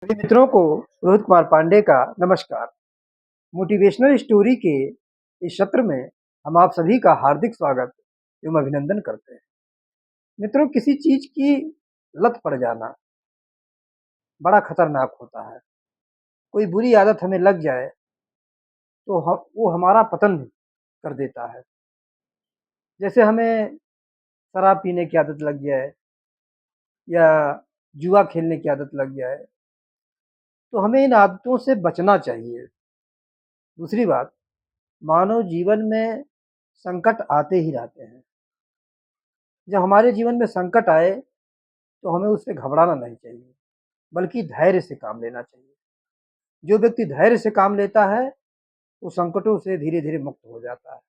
मेरे मित्रों को रोहित कुमार पांडे का नमस्कार। मोटिवेशनल स्टोरी के इस सत्र में हम आप सभी का हार्दिक स्वागत एवं अभिनंदन करते हैं। मित्रों, किसी चीज की लत पड़ जाना बड़ा खतरनाक होता है। कोई बुरी आदत हमें लग जाए तो वो हमारा पतन कर देता है। जैसे हमें शराब पीने की आदत लग जाए या जुआ खेलने की आदत लग जाए तो हमें इन आदतों से बचना चाहिए। दूसरी बात, मानव जीवन में संकट आते ही रहते हैं। जब हमारे जीवन में संकट आए तो हमें उससे घबराना नहीं चाहिए, बल्कि धैर्य से काम लेना चाहिए। जो व्यक्ति धैर्य से काम लेता है वो संकटों से धीरे धीरे मुक्त हो जाता है।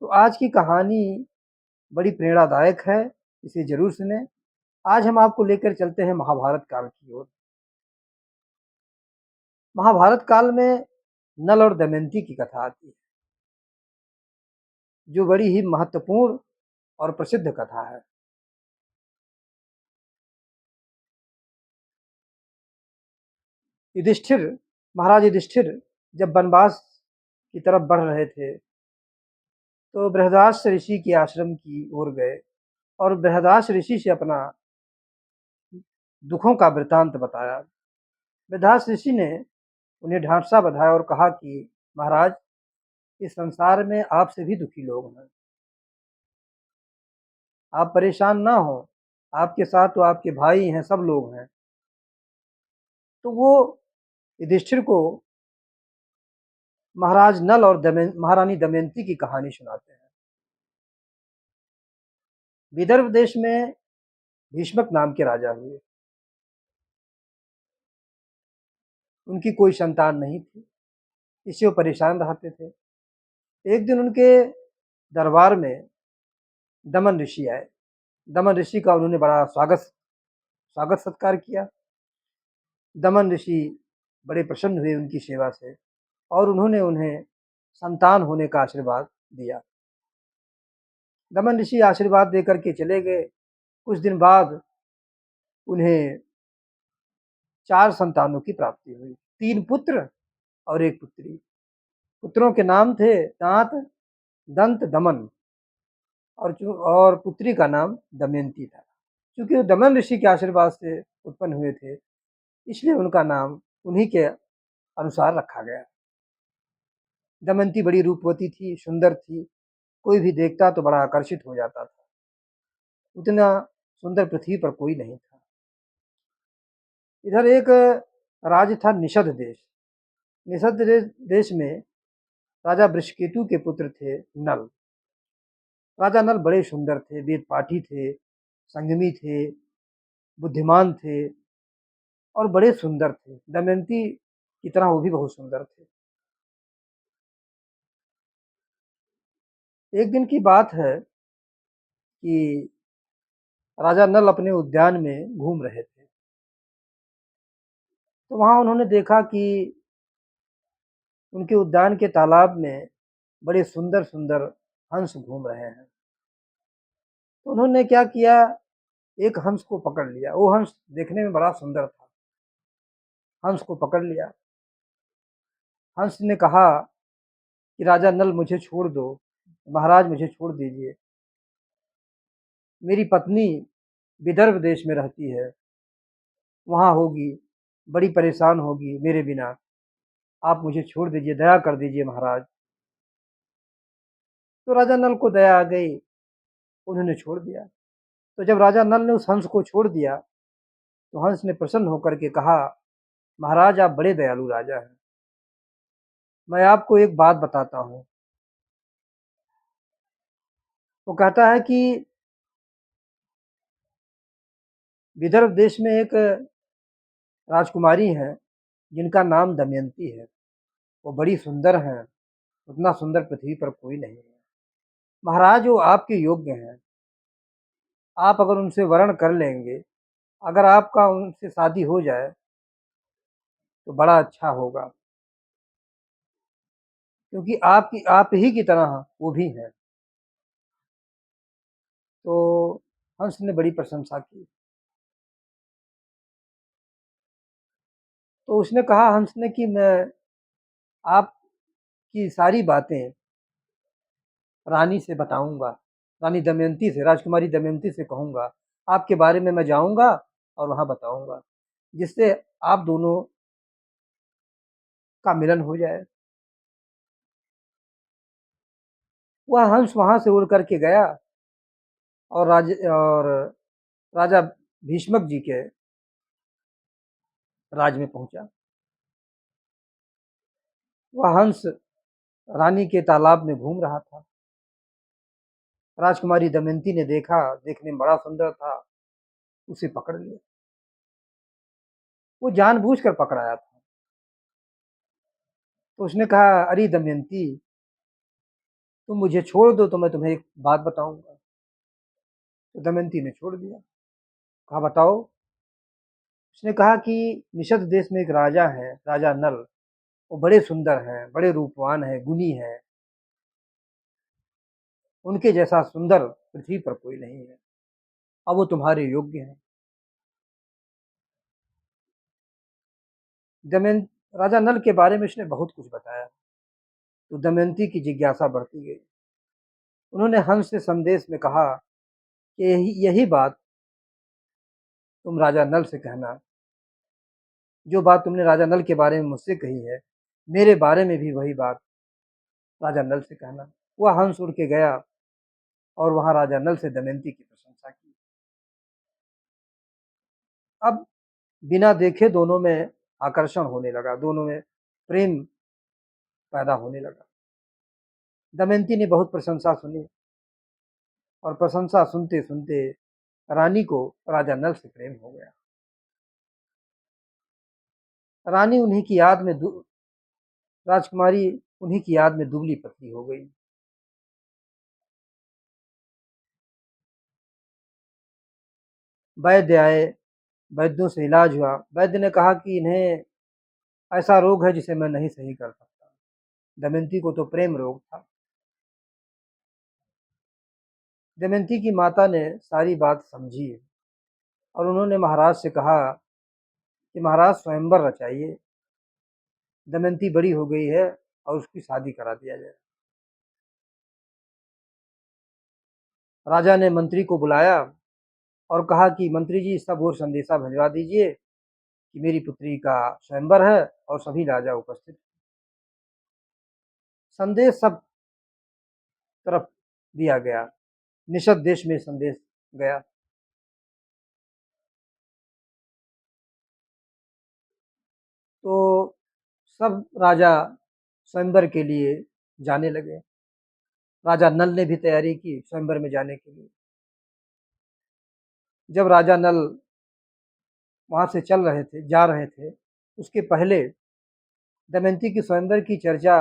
तो आज की कहानी बड़ी प्रेरणादायक है, इसे जरूर सुने। आज हम आपको लेकर चलते हैं महाभारत काल की ओर। महाभारत काल में नल और दमयंती की कथा आती है, जो बड़ी ही महत्वपूर्ण और प्रसिद्ध कथा है। युधिष्ठिर, महाराज युधिष्ठिर जब वनवास की तरफ बढ़ रहे थे तो बृहदारण्य ऋषि के आश्रम की ओर गए और बृहदारण्य ऋषि से अपना दुखों का वृतांत बताया। बृहदारण्य ऋषि ने उन्हें ढांढसा बंधाया और कहा कि महाराज, इस संसार में आपसे भी दुखी लोग हैं, आप परेशान ना हो, आपके साथ तो आपके भाई हैं, सब लोग हैं। तो वो युधिष्ठिर को महाराज नल और महारानी दमयंती की कहानी सुनाते हैं। विदर्भ देश में भीष्मक नाम के राजा हुए। उनकी कोई संतान नहीं थी, इससे वो परेशान रहते थे। एक दिन उनके दरबार में दमन ऋषि आए। दमन ऋषि का उन्होंने बड़ा स्वागत स्वागत सत्कार किया। दमन ऋषि बड़े प्रसन्न हुए उनकी सेवा से और उन्होंने उन्हें संतान होने का आशीर्वाद दिया। दमन ऋषि आशीर्वाद देकर के चले गए। कुछ दिन बाद उन्हें 4 संतानों की प्राप्ति हुई, 3 पुत्र और 1 पुत्री। पुत्रों के नाम थे दांत, दंत, दमन, और पुत्री का नाम दमयंती था। क्योंकि वो दमन ऋषि के आशीर्वाद से उत्पन्न हुए थे, इसलिए उनका नाम उन्हीं के अनुसार रखा गया। दमयंती बड़ी रूपवती थी, सुंदर थी, कोई भी देखता तो बड़ा आकर्षित हो जाता था। उतना सुंदर पृथ्वी पर कोई नहीं था। इधर एक राज्य था निषद देश। निषद देश में राजा वृषकेतु के पुत्र थे नल। राजा नल बड़े सुंदर थे, वेद पाठी थे, संयमी थे, बुद्धिमान थे और बड़े सुंदर थे। दमयंती की तरह वो भी बहुत सुंदर थे। एक दिन की बात है कि राजा नल अपने उद्यान में घूम रहे थे, तो वहां उन्होंने देखा कि उनके उद्यान के तालाब में बड़े सुंदर सुंदर हंस घूम रहे हैं। तो उन्होंने क्या किया, एक हंस को पकड़ लिया। वो हंस देखने में बड़ा सुंदर था। हंस को पकड़ लिया। हंस ने कहा कि राजा नल, मुझे छोड़ दो, महाराज मुझे छोड़ दीजिए, मेरी पत्नी विदर्भ देश में रहती है, वहां होगी, बड़ी परेशान होगी मेरे बिना, आप मुझे छोड़ दीजिए, दया कर दीजिए महाराज। तो राजा नल को दया आ गई, उन्होंने छोड़ दिया। तो जब राजा नल ने उस हंस को छोड़ दिया तो हंस ने प्रसन्न होकर के कहा, महाराज आप बड़े दयालु राजा हैं, मैं आपको एक बात बताता हूँ। वो कहता है कि विदर्भ देश में एक राजकुमारी हैं जिनका नाम दमयंती है। वो बड़ी सुंदर हैं, उतना सुंदर पृथ्वी पर कोई नहीं है। महाराज वो आपके योग्य हैं, आप अगर उनसे वर्ण कर लेंगे, अगर आपका उनसे शादी हो जाए तो बड़ा अच्छा होगा, क्योंकि आप ही की तरह वो भी हैं। तो हंस ने बड़ी प्रशंसा की। तो उसने कहा हंस ने कि मैं आपकी सारी बातें रानी से बताऊंगा, रानी दमयंती से, राजकुमारी दमयंती से कहूंगा, आपके बारे में मैं जाऊंगा और वहां बताऊंगा, जिससे आप दोनों का मिलन हो जाए। वह हंस वहां से उड़ करके गया और राजा भीष्मक जी के राज में पहुंचा। वह हंस रानी के तालाब में घूम रहा था। राजकुमारी दमयंती ने देखा, देखने में बड़ा सुंदर था, उसे पकड़ लिया। वो जानबूझकर पकड़ाया था। तो उसने कहा, अरे दमयंती, तुम मुझे छोड़ दो तो मैं तुम्हें एक बात बताऊंगा। तो दमयंती ने छोड़ दिया। कहा, बताओ। उसने कहा कि निषद देश में एक राजा है, राजा नल। वो बड़े सुंदर हैं, बड़े रूपवान हैं, गुणी हैं। उनके जैसा सुंदर पृथ्वी पर कोई नहीं है। अब वो तुम्हारे योग्य हैं। दमयंत राजा नल के बारे में उसने बहुत कुछ बताया। तो दमयंती की जिज्ञासा बढ़ती गई। उन्होंने हंस से संदेश में कहा कि यही बात तुम राजा नल से कहना, जो बात तुमने राजा नल के बारे में मुझसे कही है, मेरे बारे में भी वही बात राजा नल से कहना। वह हंस उड़ के गया और वहां राजा नल से दमयंती की प्रशंसा की। अब बिना देखे दोनों में आकर्षण होने लगा, दोनों में प्रेम पैदा होने लगा। दमयंती ने बहुत प्रशंसा सुनी और प्रशंसा सुनते सुनते रानी को राजा नल से प्रेम हो गया। रानी उन्हीं की याद में राजकुमारी उन्हीं की याद में दुबली पतली हो गई। वैद्य आए, वैद्यों से इलाज हुआ। वैद्य ने कहा कि इन्हें ऐसा रोग है जिसे मैं नहीं सही कर सकता। दमयंती को तो प्रेम रोग था। दमयंती की माता ने सारी बात समझी और उन्होंने महाराज से कहा कि महाराज स्वयंवर रचाइए, दमयंती बड़ी हो गई है और उसकी शादी करा दिया जाए। राजा ने मंत्री को बुलाया और कहा कि मंत्री जी, सब ओर संदेशा भिजवा दीजिए कि मेरी पुत्री का स्वयंवर है और सभी राजा उपस्थित। संदेश सब तरफ दिया गया। निषद देश में संदेश गया। तो सब राजा स्वयंवर के लिए जाने लगे। राजा नल ने भी तैयारी की स्वयंवर में जाने के लिए। जब राजा नल वहां से चल रहे थे, जा रहे थे, उसके पहले दमयंती की स्वयंवर की चर्चा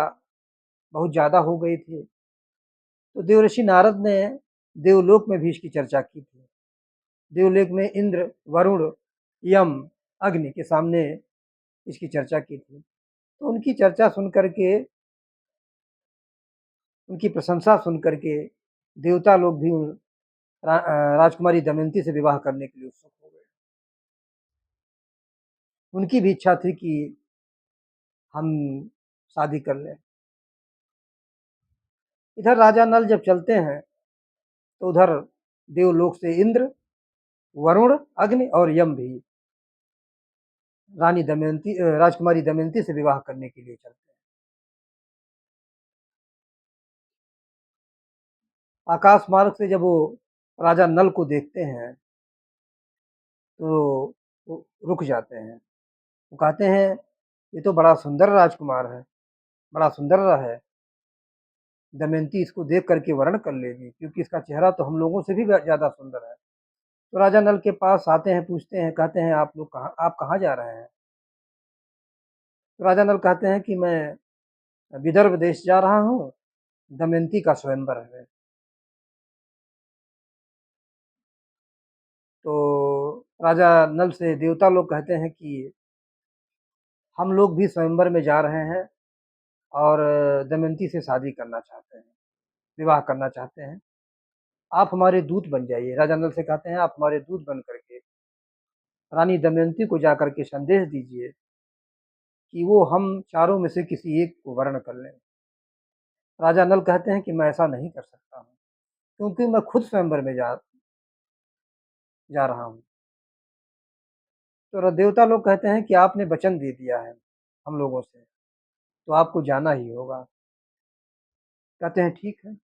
बहुत ज्यादा हो गई थी। तो देवर्षि नारद ने देवलोक में भी इसकी चर्चा की थी। देवलोक में इंद्र, वरुण, यम, अग्नि के सामने इसकी चर्चा की थी। तो उनकी चर्चा सुन करके, उनकी प्रशंसा सुन करके देवता लोग भी राजकुमारी दमयंती से विवाह करने के लिए उत्सुक हो गए। उनकी भी इच्छा थी कि हम शादी कर लें। इधर राजा नल जब चलते हैं तो उधर देवलोक से इंद्र, वरुण, अग्नि और यम भी राजकुमारी दमयंती से विवाह करने के लिए चलते हैं। आकाश मार्ग से जब वो राजा नल को देखते हैं तो वो रुक जाते हैं। वो कहते हैं, ये तो बड़ा सुंदर राजकुमार है, बड़ा सुंदर है। दमयंती इसको देख करके वर्ण कर लेगी, क्योंकि इसका चेहरा तो हम लोगों से भी ज्यादा सुंदर है। तो राजा नल के पास आते हैं, पूछते हैं, कहते हैं, आप कहाँ जा रहे हैं? तो राजा नल कहते हैं कि मैं विदर्भ देश जा रहा हूँ, दमयंती का स्वयंवर है। तो राजा नल से देवता लोग कहते हैं कि हम लोग भी स्वयंवर में जा रहे हैं और दमयंती से शादी करना चाहते हैं, विवाह करना चाहते हैं। आप हमारे दूत बन जाइए। राजा नल से कहते हैं, आप हमारे दूत बन करके रानी दमयंती को जाकर के संदेश दीजिए कि वो हम चारों में से किसी एक को वर्ण कर लें। राजा नल कहते हैं कि मैं ऐसा नहीं कर सकता हूँ, क्योंकि मैं खुद स्वयंवर में जा जा रहा हूँ। तो देवता लोग कहते हैं कि आपने वचन दे दिया है हम लोगों से, तो आपको जाना ही होगा। कहते हैं ठीक है।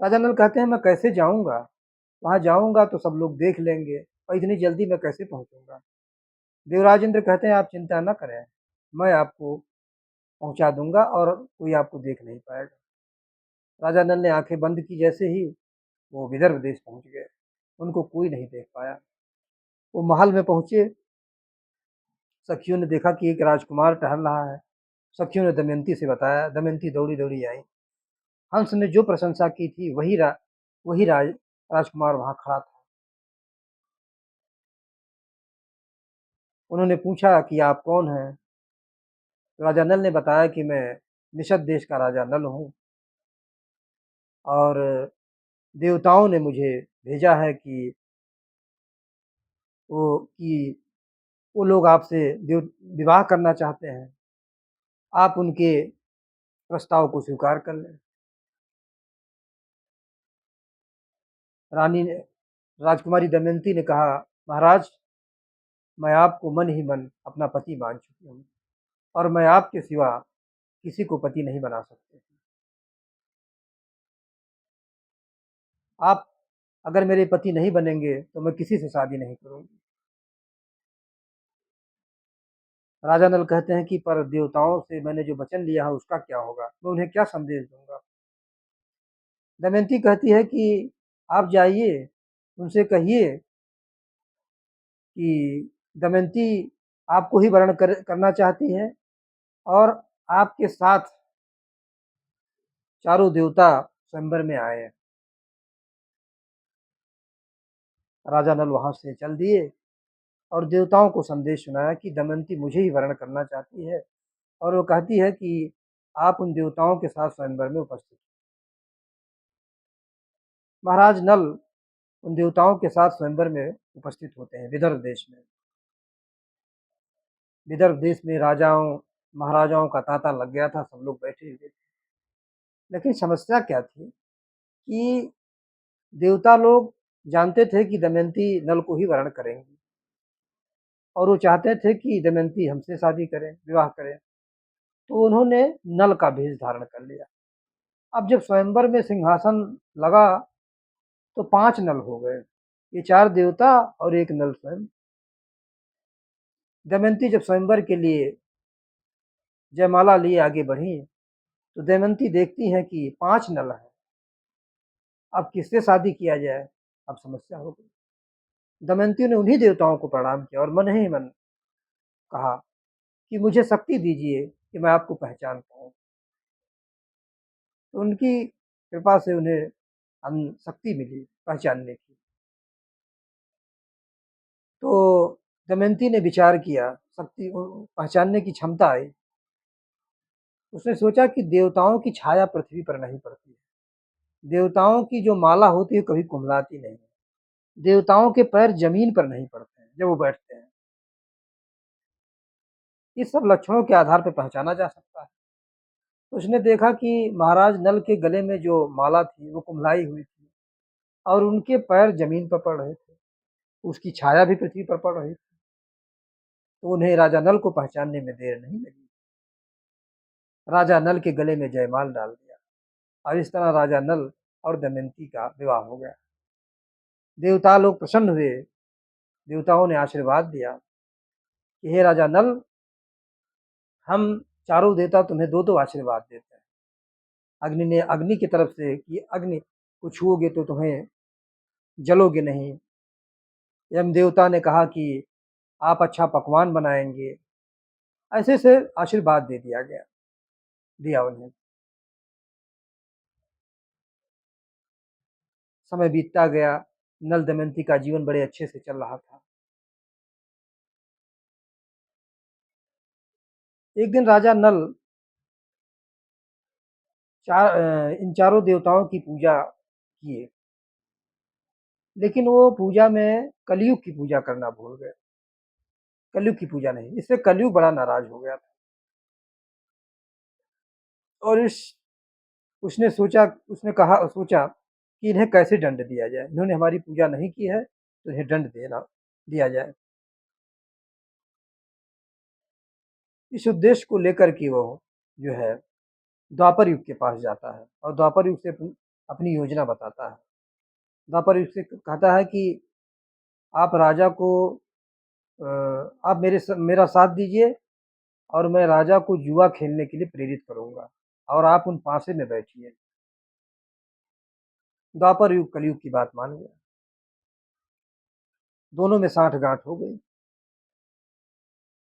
राजा नल कहते हैं मैं कैसे जाऊँगा? वहाँ जाऊँगा तो सब लोग देख लेंगे और इतनी जल्दी मैं कैसे पहुँचूँगा? देवराज इंद्र कहते हैं आप चिंता न करें, मैं आपको पहुँचा दूँगा और कोई आपको देख नहीं पाएगा। राजा नल ने आँखें बंद की जैसे ही वो विदर्भ देश पहुँच गए। उनको कोई नहीं देख पाया। वो महल में पहुँचे, सखियों ने देखा कि एक राजकुमार टहल रहा है। सखियों ने दमयंती से बताया, दमयंती दौड़ी-दौड़ी आई। हंस ने जो प्रशंसा की थी वही राजकुमार वहाँ खड़ा था। उन्होंने पूछा कि आप कौन हैं? तो राजा नल ने बताया कि मैं निषद देश का राजा नल हूँ और देवताओं ने मुझे भेजा है कि वो लोग आपसे विवाह करना चाहते हैं। आप उनके प्रस्ताव को स्वीकार कर लें। रानी ने राजकुमारी दमयंती ने कहा, महाराज, मैं आपको मन ही मन अपना पति मान चुकी हूँ और मैं आपके सिवा किसी को पति नहीं बना सकती। आप अगर मेरे पति नहीं बनेंगे तो मैं किसी से शादी नहीं करूँगी। राजा नल कहते हैं कि पर देवताओं से मैंने जो वचन लिया है उसका क्या होगा? मैं उन्हें क्या संदेश दूँगा? दमयंती कहती है कि आप जाइए, उनसे कहिए कि दमयंती आपको ही वर्ण करना चाहती है और आपके साथ चारों देवता स्वयंवर में आए हैं। राजा नल वहाँ से चल दिए और देवताओं को संदेश सुनाया कि दमयंती मुझे ही वर्ण करना चाहती है और वो कहती है कि आप उन देवताओं के साथ स्वयंवर में उपस्थित। महाराज नल उन देवताओं के साथ स्वयंवर में उपस्थित होते हैं विदर्भ देश में। विदर्भ देश में राजाओं महाराजाओं का तांता लग गया था, सब लोग बैठे हुए थे। लेकिन समस्या क्या थी कि देवता लोग जानते थे कि दमयंती नल को ही वर्ण करेंगी और वो चाहते थे कि दमयंती हमसे शादी करें, विवाह करें। तो उन्होंने नल का भेष धारण कर लिया। अब जब स्वयंवर में सिंहासन लगा तो 5 नल हो गए। ये 4 देवता और 1 नल स्वयं। दमयंती जब स्वयंवर के लिए जयमाला लिए आगे बढ़ी तो दमयंती देखती हैं कि 5 नल हैं। अब किससे शादी किया जाए? अब समस्या हो गई। दमयंती ने उन्हीं देवताओं को प्रणाम किया और मन ही मन कहा कि मुझे शक्ति दीजिए कि मैं आपको पहचान पाऊँ। तो उनकी कृपा से उन्हें शक्ति मिली पहचानने की। तो दमयंती ने विचार किया, शक्ति पहचानने की क्षमता आई। उसने सोचा कि देवताओं की छाया पृथ्वी पर नहीं पड़ती है। देवताओं की जो माला होती है कभी कुम्हलाती नहीं है। देवताओं के पैर जमीन पर नहीं पड़ते हैं जब वो बैठते हैं। इस सब लक्षणों के आधार पर पहचाना जा सकता है। तो उसने देखा कि महाराज नल के गले में जो माला थी वो कुम्हलाई हुई थी और उनके पैर जमीन पर पड़ रहे थे। उसकी छाया भी पृथ्वी पर पड़ रही थी। तो उन्हें राजा नल को पहचानने में देर नहीं लगी। राजा नल के गले में जयमाल डाल दिया और इस तरह राजा नल और दमयंती का विवाह हो गया। देवता लोग प्रसन्न हुए। देवताओं ने आशीर्वाद दिया कि हे राजा नल, हम चारों देवता तुम्हें 2-2 आशीर्वाद देते हैं। अग्नि ने अग्नि की तरफ से कि अग्नि को छुओगे तो तुम्हें जलोगे नहीं। यम देवता ने कहा कि आप अच्छा पकवान बनाएंगे। ऐसे से आशीर्वाद दे दिया उन्हें। समय बीतता गया। नल दमयंती का जीवन बड़े अच्छे से चल रहा था। एक दिन राजा नल इन चारों देवताओं की पूजा किए, लेकिन वो पूजा में कलयुग की पूजा करना भूल गए। कलयुग की पूजा नहीं। इससे कलयुग बड़ा नाराज़ हो गया था और इस उसने कि इन्हें कैसे दंड दिया जाए? इन्होंने हमारी पूजा नहीं की है, तो इन्हें दंड देना दिया जाए। इस उद्देश्य को लेकर के वो जो है द्वापर युग के पास जाता है और द्वापर युग से अपनी योजना बताता है। द्वापर युग से कहता है कि आप राजा को आप मेरा साथ दीजिए और मैं राजा को जुआ खेलने के लिए प्रेरित करूँगा और आप उन पासे में बैठिए। द्वापर युग कलयुग की बात मान गया। दोनों में साठ-गाँठ हो गई।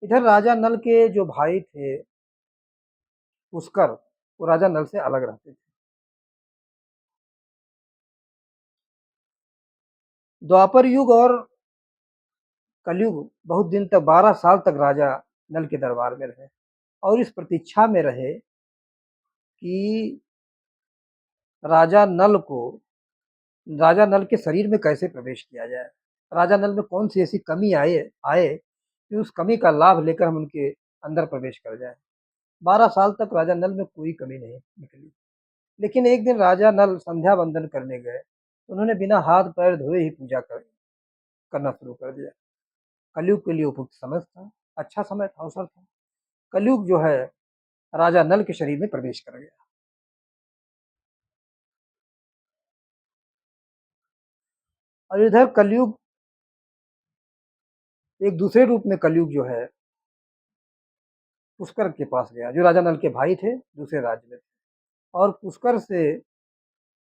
इधर राजा नल के जो भाई थे पुष्कर, वो राजा नल से अलग रहते थे। द्वापर युग और कलयुग बहुत दिन तक 12 साल तक राजा नल के दरबार में रहे और इस प्रतीक्षा में रहे कि राजा नल को राजा नल के शरीर में कैसे प्रवेश किया जाए। राजा नल में कौन-सी ऐसी कमी आए आए कि उस कमी का लाभ लेकर हम उनके अंदर प्रवेश कर जाएँ। 12 साल तक राजा नल में कोई कमी नहीं निकली। लेकिन एक दिन राजा नल संध्या वंदन करने गए। उन्होंने बिना हाथ-पैर धोए ही पूजा करना शुरू कर दिया। कलयुग के लिए उपयुक्त समय था, अच्छा समय था, अवसर था। कलयुग जो है राजा नल के शरीर में प्रवेश कर गया और इधर कलयुग एक दूसरे रूप में कलयुग जो है पुष्कर के पास गया, जो राजा नल के भाई थे, दूसरे राज्य में थे और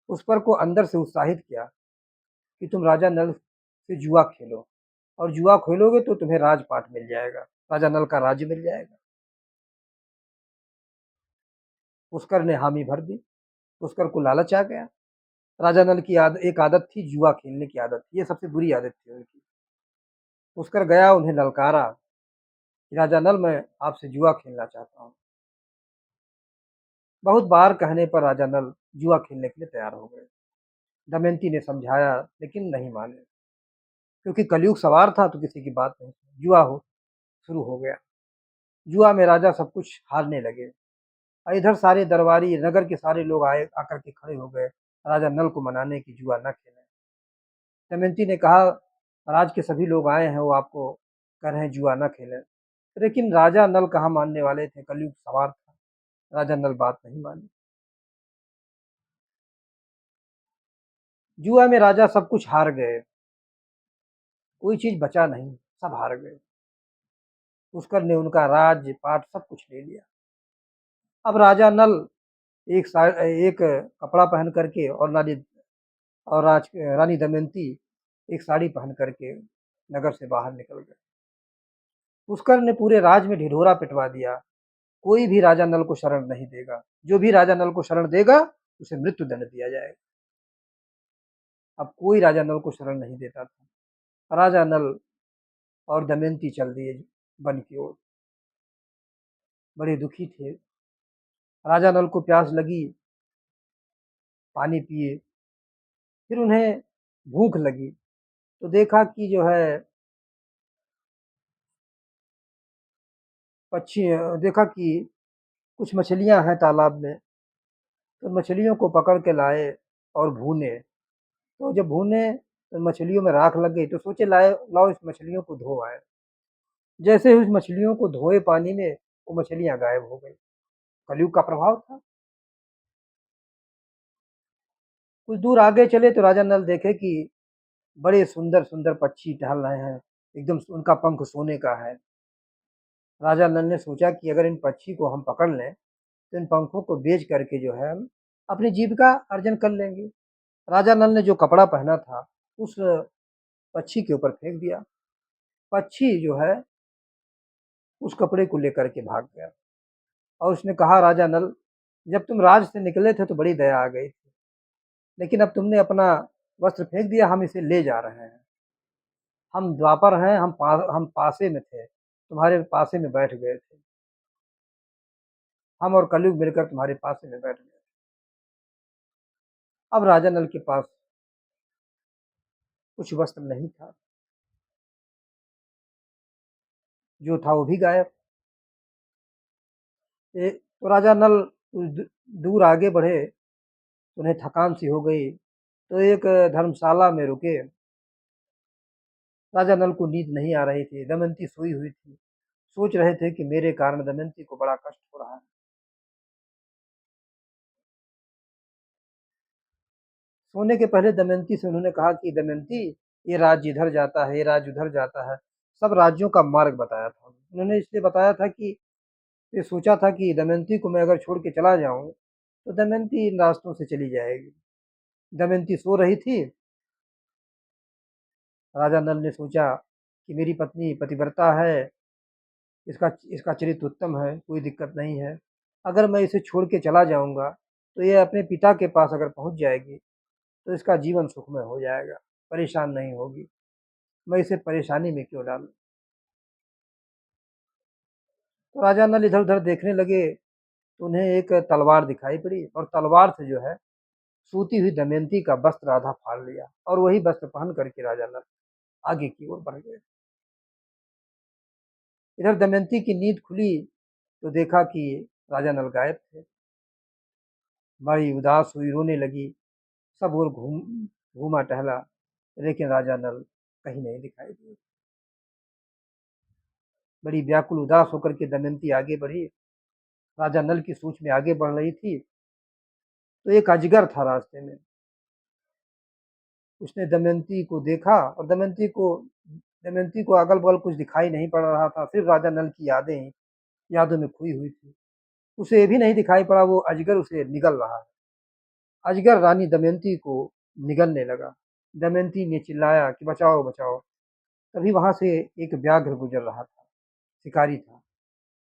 पुष्कर को अंदर से उत्साहित किया कि तुम राजा नल से जुआ खेलो और जुआ खेलोगे तो तुम्हें राजपाट मिल जाएगा, राजा नल का राज्य मिल जाएगा। पुष्कर ने हामी भर दी, पुष्कर को लालच आ गया। राजा नल की एक आदत थी, जुआ खेलने की आदत, ये सबसे बुरी आदत थी उनकी। पुष्कर गया, उन्हें ललकारा कि राजा नल मैं आपसे जुआ खेलना चाहता हूँ। बहुत बार कहने पर राजा नल जुआ खेलने के लिए तैयार हो गए। दमयंती ने समझाया लेकिन नहीं माने, क्योंकि कलयुग सवार था तो किसी की बात नहीं सुनी। जुआ हो शुरू हो गया। जुआ में राजा सब कुछ हारने लगे और इधर सारे दरबारी नगर के सारे लोग आए आकर के खड़े हो गए राजा नल को मनाने की जुआ न खेलें। दमयंती ने कहा राज के सभी लोग आए हैं, वो आपको कह रहे हैं जुआ न खेलें। लेकिन राजा नल कहाँ मानने वाले थे, कलयुग सवार था। राजा नल बात नहीं मानी। जुआ में राजा सब कुछ हार गए, कोई चीज बचा नहीं, सब हार गए। पुष्कर ने उनका राज्य पाट सब कुछ ले लिया। अब राजा नल एक कपड़ा पहन करके और रानी दमयंती एक साड़ी पहन करके नगर से बाहर निकल गए। पुष्कर ने पूरे राज में ढिढोरा पिटवा दिया, कोई भी राजा नल को शरण नहीं देगा, जो भी राजा नल को शरण देगा उसे मृत्यु दंड दिया जाएगा। अब कोई राजा नल को शरण नहीं देता था। राजा नल और दमयंती चल दिए वन की ओर, बड़े दुखी थे। राजा नल को प्यास लगी, पानी पिए, फिर उन्हें भूख लगी तो देखा कि जो है पक्षी देखा कि कुछ मछलियां हैं तालाब में, तो मछलियों को पकड़ के लाए और भूने। तो जब भूने तो मछलियों में राख लग गई, तो सोचे लाए लाओ इस मछलियों को धो आए। जैसे ही उस मछलियों को धोए पानी में, वो मछलियां गायब हो गई। कलयुग का प्रभाव था। कुछ दूर आगे चले तो राजा नल देखे कि बड़े सुंदर सुंदर पक्षी टहल रहे हैं, एकदम उनका पंख सोने का है। राजा नल ने सोचा कि अगर इन पक्षी को हम पकड़ लें तो इन पंखों को बेच करके जो है हम अपनी जीविका अर्जन कर लेंगे। राजा नल ने जो कपड़ा पहना था उस पक्षी के ऊपर फेंक दिया। पक्षी जो है उस कपड़े को लेकर के भाग गया और उसने कहा राजा नल, जब तुम राज से निकले थे तो बड़ी दया आ गई थी, लेकिन अब तुमने अपना वस्त्र फेंक दिया, हम इसे ले जा रहे हैं। हम द्वापर हैं, हम पासे में थे, तुम्हारे पासे में बैठ गए थे। हम और कलयुग मिलकर तुम्हारे पासे में बैठ गए। अब राजा नल के पास कुछ वस्त्र नहीं था। जो था वो भी गायब। तो राजा नल कुछ दूर आगे बढ़े, तो उन्हें थकान सी हो गई, तो एक धर्मशाला में रुके। राजा नल को नींद नहीं आ रही थी, दमयंती सोई हुई थी। सोच रहे थे कि मेरे कारण दमयंती को बड़ा कष्ट हो रहा है। सोने के पहले दमयंती से उन्होंने कहा कि दमयंती, ये राज्य इधर जाता है, ये राज्य उधर जाता है। सब राज्यों का मार्ग बताया था। उन्होंने इसलिए बताया था कि ये सोचा था कि दमयंती को मैं अगर छोड़ के चला जाऊं, तो दमयंती इन रास्तों से चली जाएगी। दमयंती सो रही थी। राजा नल ने सोचा कि मेरी पत्नी पतिव्रता है, इसका इसका चरित्र उत्तम है, कोई दिक्कत नहीं है। अगर मैं इसे छोड़ के चला जाऊंगा, तो ये अपने पिता के पास अगर पहुंच जाएगी, तो इसका जीवन सुखमय हो जाएगा, परेशान नहीं होगी। मैं इसे परेशानी में क्यों डालूं। तो राजा नल इधर उधर देखने लगे, तो उन्हें एक तलवार दिखाई पड़ी, और तलवार से जो है सूती हुई दमयंती का वस्त्र आधा फाड़ लिया, और वही वस्त्र पहन करके राजा नल आगे की ओर बढ़ गए। इधर दमयंती की नींद खुली, तो देखा कि राजा नल गायब थे। बड़ी उदास हुई, रोने लगी। सब ओर घूमा टहला, लेकिन राजा नल कहीं नहीं दिखाई दिए। बड़ी व्याकुल उदास होकर के दमयंती आगे बढ़ी। राजा नल की सोच में आगे बढ़ रही थी, तो एक अजगर था रास्ते में। उसने दमयंती को देखा, और दमयंती को अगल बगल कुछ दिखाई नहीं पड़ रहा था, सिर्फ राजा नल की यादें ही यादों में खोई हुई थी। उसे ये भी नहीं दिखाई पड़ा वो अजगर उसे निगल रहा है। अजगर रानी दमयंती को निगलने लगा। दमयंती ने चिल्लाया कि बचाओ बचाओ। तभी वहां से एक व्याघ्र गुजर रहा था, शिकारी था।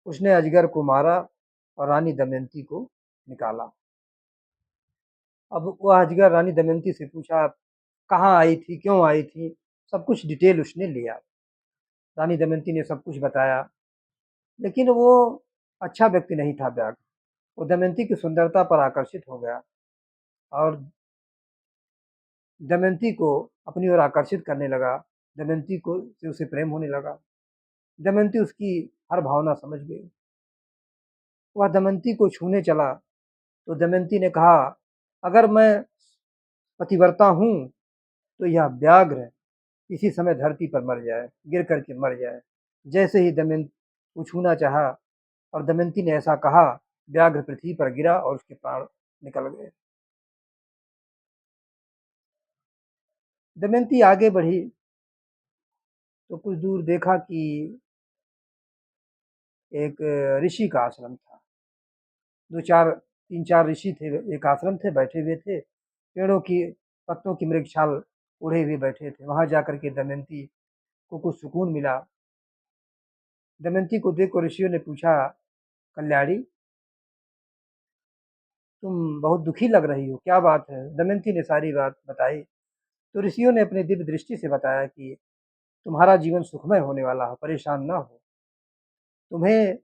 उसने अजगर को मारा और रानी दमयंती को निकाला। अब वह अजगर रानी दमयंती से पूछा, कहाँ आई थी, क्यों आई थी। सब कुछ डिटेल उसने लिया। रानी दमयंती ने सब कुछ बताया, लेकिन वो अच्छा व्यक्ति नहीं था व्याघ्र। वो दमयंती की सुंदरता पर आकर्षित हो गया, और दमयंती को अपनी ओर आकर्षित करने लगा। दमयंती को से उसे प्रेम होने लगा। दमयंती उसकी हर भावना समझ गई। वह दमयंती को छूने चला, तो दमयंती ने कहा, अगर मैं पतिव्रता हूँ, तो यह व्याघ्र इसी समय धरती पर मर जाए, गिर करके मर जाए। जैसे ही दमयंती को छूना चाहा, और दमयंती ने ऐसा कहा, व्याघ्र पृथ्वी पर गिरा और उसके प्राण निकल गए। दमयंती आगे बढ़ी, तो कुछ दूर देखा कि एक ऋषि का आश्रम था। दो चार तीन चार ऋषि थे, एक आश्रम थे, बैठे हुए थे, पेड़ों की पत्तों की मृगछाल ओढ़े हुए बैठे थे। वहां जाकर के दमयंती को कुछ सुकून मिला। दमयंती को देख कर ऋषियों ने पूछा, कल्याणी, तुम बहुत दुखी लग रही हो, क्या बात है। दमयंती ने सारी बात बताई। तो ऋषियों ने अपनी दिव्य दृष्टि से बताया कि तुम्हारा जीवन सुखमय होने वाला है, परेशान ना हो। तुम्हें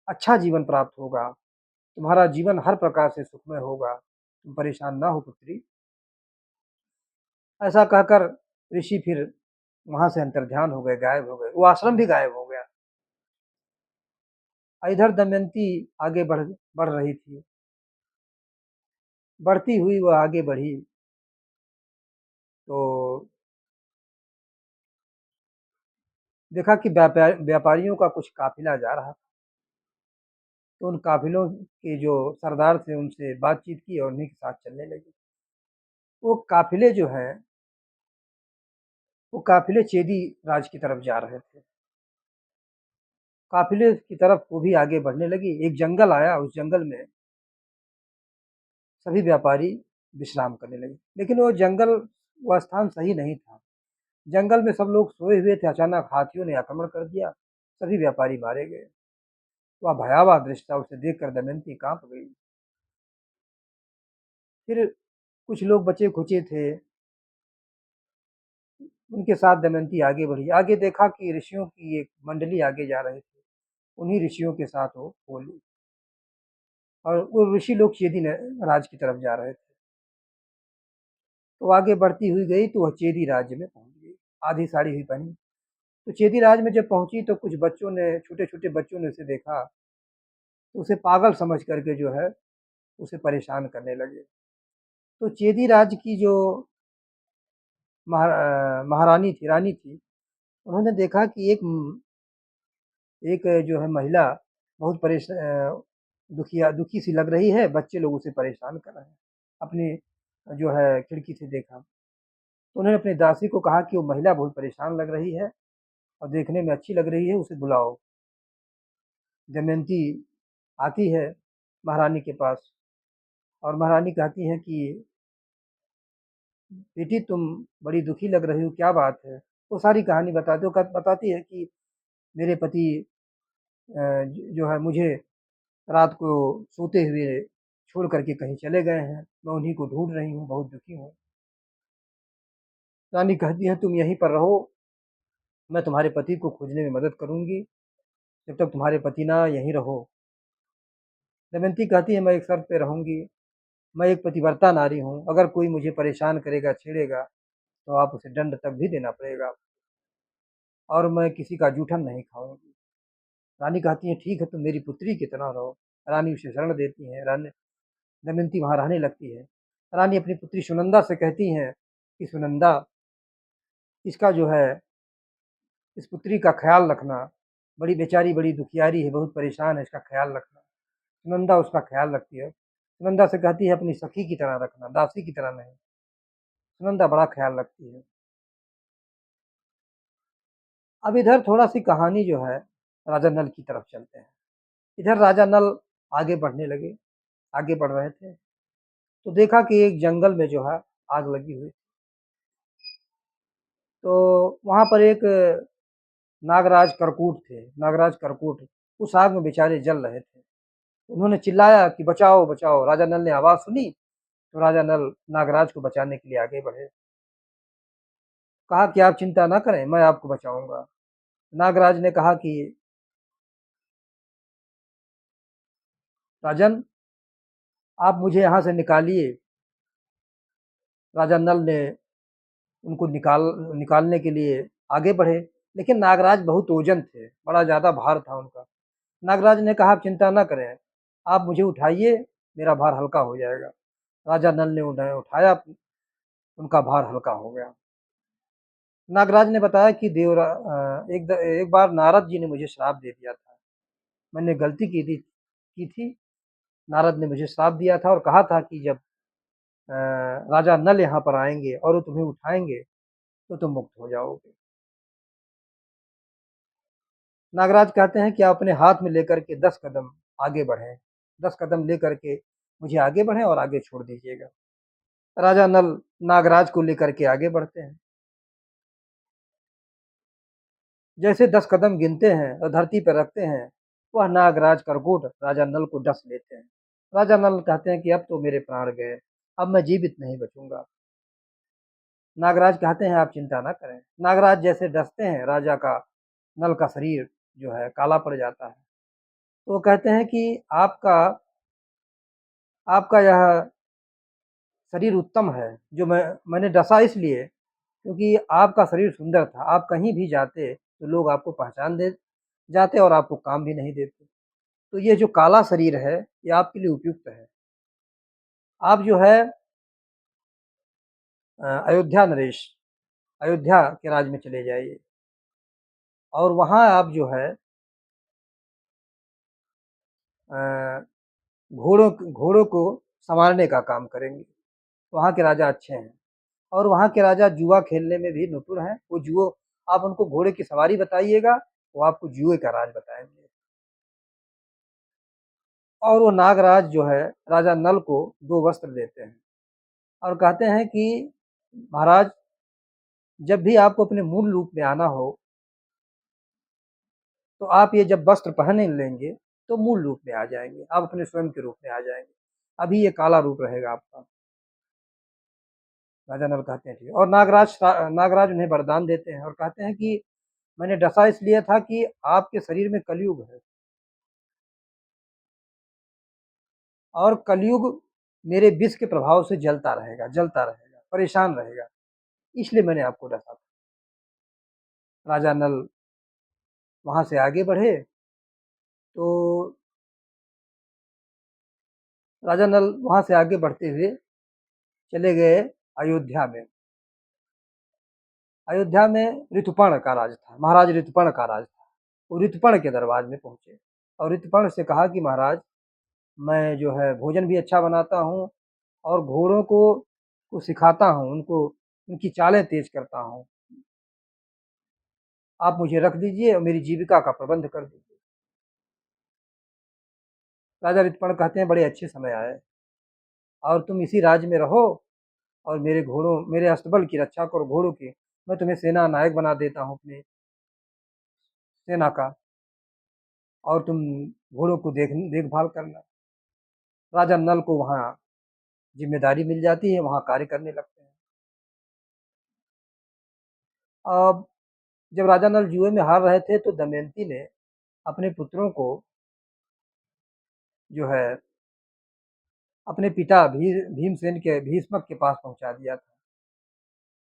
अच्छा जीवन प्राप्त होगा, तुम्हारा जीवन हर प्रकार से सुखमय होगा, तुम परेशान ना हो पुत्री। ऐसा कहकर ऋषि फिर वहां से अंतर्ध्यान हो गए, गायब हो गए। वो आश्रम भी गायब हो गया। इधर दमयंती आगे बढ़ रही थी। बढ़ती हुई वह आगे बढ़ी, तो देखा कि व्यापारियों का कुछ काफिला जा रहा था। तो उन काफिलों के जो सरदार थे, उनसे बातचीत की और उन्हीं के साथ चलने लगी। वो काफिले जो हैं, वो काफिले चेदी राज की तरफ जा रहे थे। काफिले की तरफ वो भी आगे बढ़ने लगी। एक जंगल आया, उस जंगल में सभी व्यापारी विश्राम करने लगे, लेकिन वो जंगल, वह स्थान सही नहीं था। जंगल में सब लोग सोए हुए थे, अचानक हाथियों ने आक्रमण कर दिया, सभी व्यापारी मारे गए। वह भयावह दृश्य था, उसे देखकर दमयंती कांप गई। फिर कुछ लोग बचे खुचे थे, उनके साथ दमयंती आगे बढ़ी। आगे देखा कि ऋषियों की एक मंडली आगे जा रहे थे, उन्हीं ऋषियों के साथ वो बोली, और वो ऋषि लोग चेदी राज की तरफ जा रहे थे। तो आगे बढ़ती हुई गई, तो वह चेदी राज्य में पहुंच गई। आधी साड़ी हुई पहनी, तो चेदीराज में जब पहुँची तो कुछ बच्चों ने, छोटे-छोटे बच्चों ने उसे देखा, तो उसे पागल समझ कर के जो है, उसे परेशान करने लगे। तो चेदीराज की जो महारानी थी, रानी थी, उन्होंने देखा कि एक जो है महिला बहुत दुखी सी लग रही है, बच्चे लोग उसे परेशान कर रहे हैं। अपनी जो है खिड़की से देखा, तो उन्होंने अपनी दासी को कहा कि वो महिला बहुत परेशान लग रही है और देखने में अच्छी लग रही है, उसे बुलाओ। दमयंती आती है महारानी के पास और महारानी कहती हैं कि बेटी तुम बड़ी दुखी लग रही हो, क्या बात है? वो सारी कहानी बताती है कि मेरे पति जो है मुझे रात को सोते हुए छोड़ करके कहीं चले गए हैं, मैं उन्हीं को ढूँढ रही हूँ, बहुत दुखी हूँ। रानी कहती है तुम यहीं पर रहो, मैं तुम्हारे पति को खोजने में मदद करूँगी, जब तक तुम्हारे पति ना यहीं रहो। दमयंती कहती है मैं एक शर्त पे रहूँगी, मैं एक पतिव्रता नारी हूँ, अगर कोई मुझे परेशान करेगा, छेड़ेगा, तो आप उसे दंड तक भी देना पड़ेगा और मैं किसी का जूठन नहीं खाऊँगी। रानी कहती है ठीक है तुम मेरी पुत्री की तरह रहो। रानी उसे शरण देती हैं, रानी दमयंती वहाँ रहने लगती है। रानी अपनी पुत्री सुनंदा से कहती हैं कि सुनंदा, इसका जो है इस पुत्री का ख़्याल रखना, बड़ी बेचारी बड़ी दुखियारी है, बहुत परेशान है, इसका ख़्याल रखना। सुनंदा उसका ख़्याल रखती है। सुनंदा से कहती है अपनी सखी की तरह रखना, दासी की तरह नहीं। सुनंदा बड़ा ख़्याल रखती है। अब इधर थोड़ा-सी कहानी जो है राजा नल की तरफ चलते हैं। इधर राजा नल आगे बढ़ने लगे, आगे बढ़ रहे थे, तो देखा कि एक जंगल में जो है आग लगी हुई। तो वहाँ पर एक नागराज करकूट थे, नागराज करकूट उस आग में बेचारे जल रहे थे। उन्होंने चिल्लाया कि बचाओ, बचाओ। राजा नल ने आवाज़ सुनी, तो राजा नल नागराज को बचाने के लिए आगे बढ़े। कहा कि आप चिंता ना करें, मैं आपको बचाऊँगा। नागराज ने कहा कि राजन, आप मुझे यहाँ से निकालिए। राजा नल ने उनको निकालने के लिए आगे बढ़े, लेकिन नागराज बहुत ओजन थे, बड़ा ज़्यादा भार था उनका। नागराज ने कहा, "आप चिंता ना करें, आप मुझे उठाइए, मेरा भार हल्का हो जाएगा।" राजा नल ने उन्हें उठाया, उनका भार हल्का हो गया। नागराज ने बताया कि एक बार नारद जी ने मुझे श्राप दे दिया था। मैंने गलती की थी, नारद ने मुझे श्राप दिया था और कहा था कि जब अ, राजा नल यहाँ पर आएँगे और वो तुम्हें उठाएँगे, तो तुम मुक्त हो जाओगे। नागराज कहते हैं कि आप अपने हाथ में लेकर के 10 कदम आगे बढ़ें, 10 कदम लेकर के मुझे आगे बढ़ें और आगे छोड़ दीजिएगा। राजा नल नागराज को लेकर के आगे बढ़ते हैं। जैसे 10 कदम गिनते हैं और धरती पर रखते हैं, वह नागराज करकूट राजा नल को डस लेते हैं। राजा नल कहते हैं कि अब तो मेरे प्राण गए, अब मैं जीवित नहीं बचूँगा। नागराज कहते हैं आप चिंता ना करें। नागराज जैसे डसते हैं, राजा का नल का शरीर जो है काला पड़ जाता है। तो वो कहते हैं कि आपका आपका यह शरीर उत्तम है, जो मैंने डसा इसलिए क्योंकि आपका शरीर सुंदर था। आप कहीं भी जाते तो लोग आपको पहचान दे जाते और आपको काम भी नहीं देते। तो ये जो काला शरीर है, ये आपके लिए उपयुक्त है। आप जो है अयोध्या नरेश, अयोध्या के राज्य में चले जाइए और वहाँ आप जो है अ, घोड़ों को सँवारने का काम करेंगे। वहाँ के राजा अच्छे हैं और वहाँ के राजा जुआ खेलने में भी निपुण हैं। वो जुओ आप उनको घोड़े की सवारी बताइएगा, वो आपको जुए का राज बताएँगे। और वो नागराज जो है राजा नल को 2 वस्त्र देते हैं और कहते हैं कि महाराज, जब भी आपको अपने मूल रूप में आना हो, तो आप ये जब वस्त्र पहन लेंगे, तो मूल रूप में आ जाएँगे, आप अपने स्वयं के रूप में आ जाएँगे। अभी ये काला रूप रहेगा आपका। राजा नल कहते हैं ठीक है और नागराज उन्हें वरदान देते हैं और कहते हैं कि मैंने डसा इसलिए था कि आपके शरीर में कलयुग है और कलयुग मेरे विष के प्रभाव से जलता रहेगा, परेशान रहेगा, इसलिए मैंने आपको डसा था। राजा नल वहाँ से आगे बढ़े तो राजा नल वहाँ से आगे बढ़ते हुए चले गए अयोध्या में। अयोध्या में ऋतुपर्ण का राज था, महाराज ऋतुपर्ण का राज था। वो ऋतुपर्ण के दरबार में पहुँचे और ऋतुपर्ण से कहा कि महाराज, मैं जो है भोजन भी अच्छा बनाता हूँ और घोड़ों को सिखाता हूँ, उनको उनकी चालें तेज करता हूँ। आप मुझे रख दीजिए और मेरी जीविका का प्रबंध कर दीजिए। राजा ऋतुपर्ण कहते हैं, बड़े अच्छे समय आए और तुम इसी राज्य में रहो और मेरे अस्तबल की रक्षा करो, घोड़ों की। मैं तुम्हें सेना नायक बना देता हूँ अपने सेना का, और तुम घोड़ों को देखभाल करना। राजा नल को वहाँ जिम्मेदारी मिल जाती है, वहाँ कार्य करने लगते हैं। अब जब राजा नल जुए में हार रहे थे तो दमयंती ने अपने पुत्रों को जो है अपने पिता भीमसेन के भीष्मक के पास पहुंचा दिया था,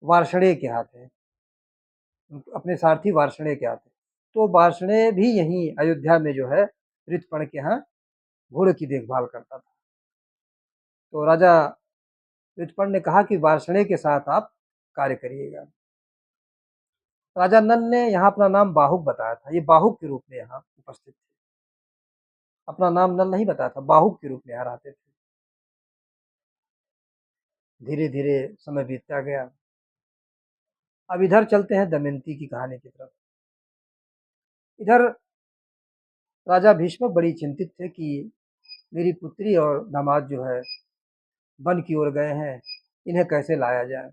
वार्ष्णेय के हाथे, अपने सारथी वार्ष्णेय के हाथे। तो वार्ष्णेय भी यहीं अयोध्या में जो है ऋतुपर्ण के यहाँ घोड़े की देखभाल करता था। तो राजा ऋतुपर्ण ने कहा कि वार्ष्णेय के साथ आप कार्य करिएगा। राजा नल ने यहाँ अपना नाम बाहुक बताया था, ये बाहुक के रूप में यहाँ उपस्थित थे। अपना नाम नल नहीं बताया था, बाहुक के रूप में यहाँ रहते थे। धीरे धीरे समय बीतता गया। अब इधर चलते हैं दमयंती की कहानी की तरफ। इधर राजा भीष्मक बड़ी चिंतित थे कि मेरी पुत्री और दामाद जो है वन की ओर गए हैं, इन्हें कैसे लाया जाए।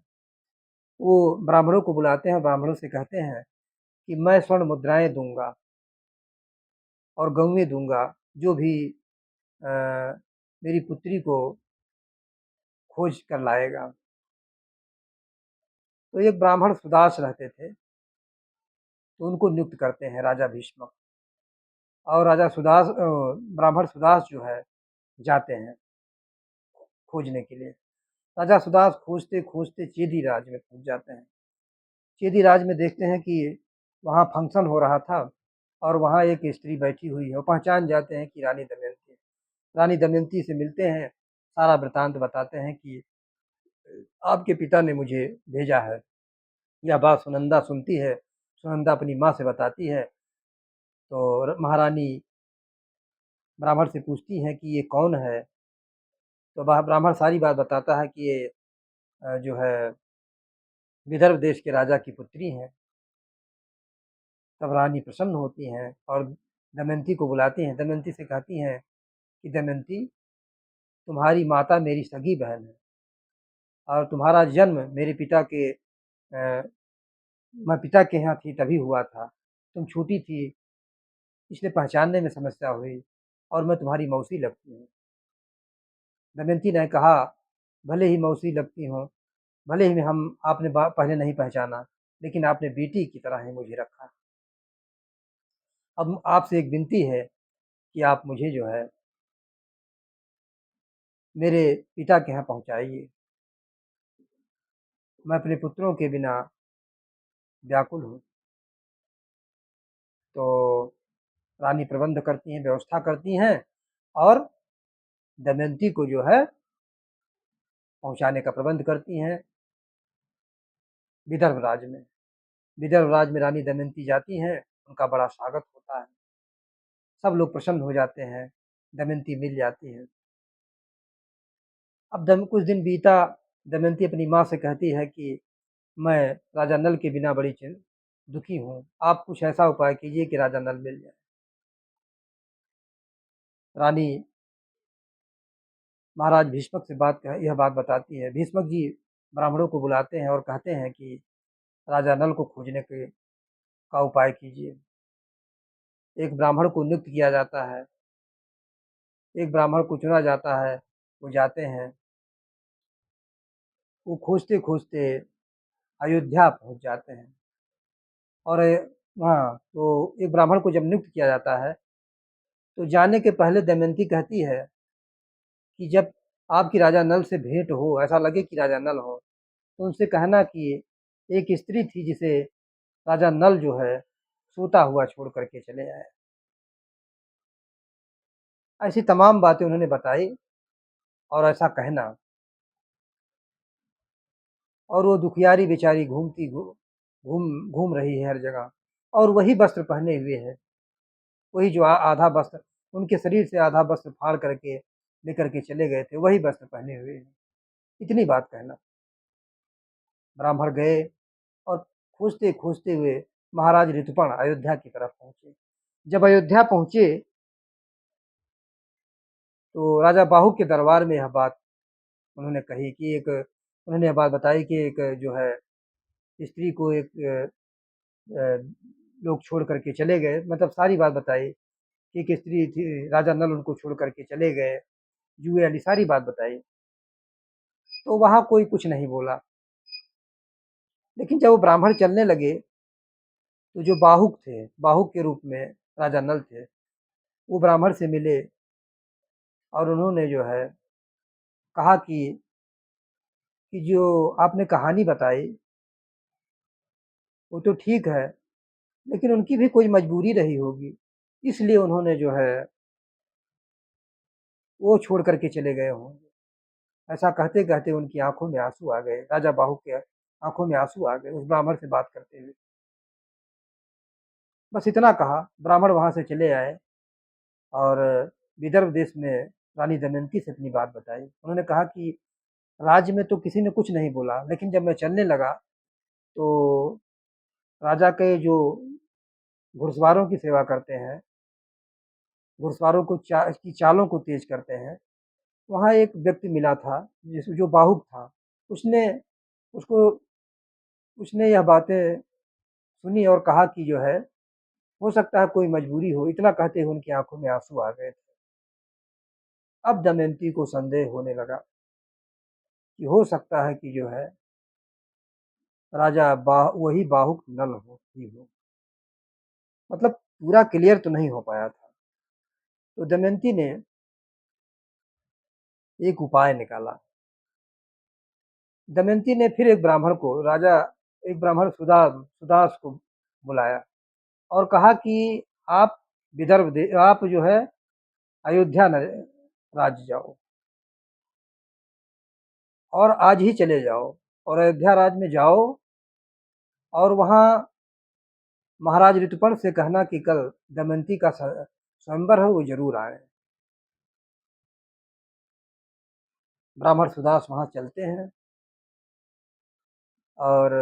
वो ब्राह्मणों को बुलाते हैं, ब्राह्मणों से कहते हैं कि मैं स्वर्ण मुद्राएं दूंगा और गौएं दूंगा, जो भी अ, मेरी पुत्री को खोज कर लाएगा। तो एक ब्राह्मण सुदास रहते थे, तो उनको नियुक्त करते हैं राजा भीष्मक। और ब्राह्मण सुदास जो है जाते हैं खोजने के लिए। राजा सुदास खोजते खोजते चेदी राज में पहुंच जाते हैं। चेदी राज में देखते हैं कि वहाँ फंक्शन हो रहा था और वहाँ एक स्त्री बैठी हुई है। वो पहचान जाते हैं कि रानी दमयंती है। रानी दमयंती से मिलते हैं, सारा वृतांत बताते हैं कि आपके पिता ने मुझे भेजा है। यह बात सुनंदा सुनती है, सुनंदा अपनी माँ से बताती है। तो महारानी ब्राह्मण से पूछती हैं कि ये कौन है। तो वह ब्राह्मण सारी बात बताता है कि ये जो है विदर्भ देश के राजा की पुत्री हैं। तब रानी प्रसन्न होती हैं और दमयंती को बुलाती हैं। दमयंती से कहती हैं कि दमयंती, तुम्हारी माता मेरी सगी बहन है और तुम्हारा जन्म मेरे पिता के मैं पिता के यहाँ थी तभी हुआ था। तुम छोटी थी, इसलिए पहचानने में समस्या हुई और मैं तुम्हारी मौसी लगती हूँ। दमयंती ने कहा, भले ही मौसी लगती हो, भले ही हम आपने पहले नहीं पहचाना, लेकिन आपने बेटी की तरह ही मुझे रखा। अब आपसे एक विनती है कि आप मुझे जो है मेरे पिता के यहाँ पहुँचाइए। मैं अपने पुत्रों के बिना व्याकुल हूँ। तो रानी प्रबंध करती हैं, व्यवस्था करती हैं और दमयंती को जो है पहुँचाने का प्रबंध करती हैं विदर्भ राज में। विदर्भ राज में रानी दमयंती जाती हैं, उनका बड़ा स्वागत होता है। सब लोग प्रसन्न हो जाते हैं, दमयंती मिल जाती है। अब कुछ दिन बीता, दमयंती अपनी माँ से कहती है कि मैं राजा नल के बिना बड़ी दुखी हूँ, आप कुछ ऐसा उपाय कीजिए कि राजा नल मिल जाए। रानी महाराज भीष्मक से यह बात बताती है। भीष्मक जी ब्राह्मणों को बुलाते हैं और कहते हैं कि राजा नल को खोजने के का उपाय कीजिए। एक ब्राह्मण को नियुक्त किया जाता है, एक ब्राह्मण को चुना जाता है, वो जाते हैं, वो खोजते खोजते अयोध्या पहुंच जाते हैं। और हाँ, तो एक ब्राह्मण को जब नियुक्त किया जाता है तो जाने के पहले दमयंती कहती है कि जब आपकी राजा नल से भेंट हो, ऐसा लगे कि राजा नल हो, तो उनसे कहना कि एक स्त्री थी जिसे राजा नल जो है सोता हुआ छोड़ करके चले आए। ऐसी तमाम बातें उन्होंने बताई और ऐसा कहना, और वो दुखियारी बेचारी घूमती घूम घूम रही है हर जगह, और वही वस्त्र पहने हुए है, वही जो आधा वस्त्र उनके शरीर से आधा वस्त्र फाड़ करके लेकर के चले गए थे, वही वस्त्र पहने हुए हैं। इतनी बात कहना। ब्राह्मण गए और खोजते-खोजते हुए महाराज ऋतुपर्ण अयोध्या की तरफ पहुँचे। जब अयोध्या पहुँचे, तो राजा बाहु के दरबार में यह बात उन्होंने कही कि एक उन्होंने यह बात बताई कि एक जो है स्त्री को एक अ, लोग छोड़ करके चले गए, मतलब सारी बात बताई कि एक स्त्री थी, राजा नल उनको छोड़ करके चले गए, जुए वाली सारी बात बताई। तो वहाँ कोई कुछ नहीं बोला, लेकिन जब वो ब्राह्मण चलने लगे, तो जो बाहुक थे, बाहुक के रूप में राजा नल थे, वो ब्राह्मण से मिले और उन्होंने जो है कहा कि जो आपने कहानी बताई, वो तो ठीक है, लेकिन उनकी भी कोई मजबूरी रही होगी, इसलिए उन्होंने जो है वो छोड़ करके चले गए होंगे। ऐसा कहते-कहते उनकी आँखों में आँसू आ गए, राजा बाहु के आँखों में आँसू आ गए उस ब्राह्मण से बात करते हुए। बस इतना कहा, ब्राह्मण वहाँ से चले आए और विदर्भ देश में रानी दमयंती से अपनी बात बताई। उन्होंने कहा कि राज्य में तो किसी ने कुछ नहीं बोला, लेकिन जब मैं चलने लगा, तो राजा के जो घुड़सवारों की सेवा करते हैं, घुड़सवारों को की चालों को तेज करते हैं, वहाँ एक व्यक्ति मिला था, जो बाहुक था। उसने उसको उसने यह बातें सुनी और कहा कि जो है, हो सकता है कोई मजबूरी हो, इतना कहते हुए उनकी आँखों में आँसू आ गए थे। अब दमयंती को संदेह होने लगा कि हो सकता है कि जो है राजा वही बाहुक नल हो, मतलब पूरा क्लियर तो नहीं हो पाया था। तो दमयंती ने एक उपाय निकाला। दमयंती ने फिर एक ब्राह्मण सुदास को बुलाया और कहा कि आप आप जो है अयोध्या राज्य जाओ और आज ही चले जाओ और अयोध्या राज्य में जाओ और वहाँ महाराज ऋतुपर्ण से कहना कि कल दमयंती का स्वयंवर है, वो जरूर आए। ब्राह्मण सुदास वहाँ चलते हैं और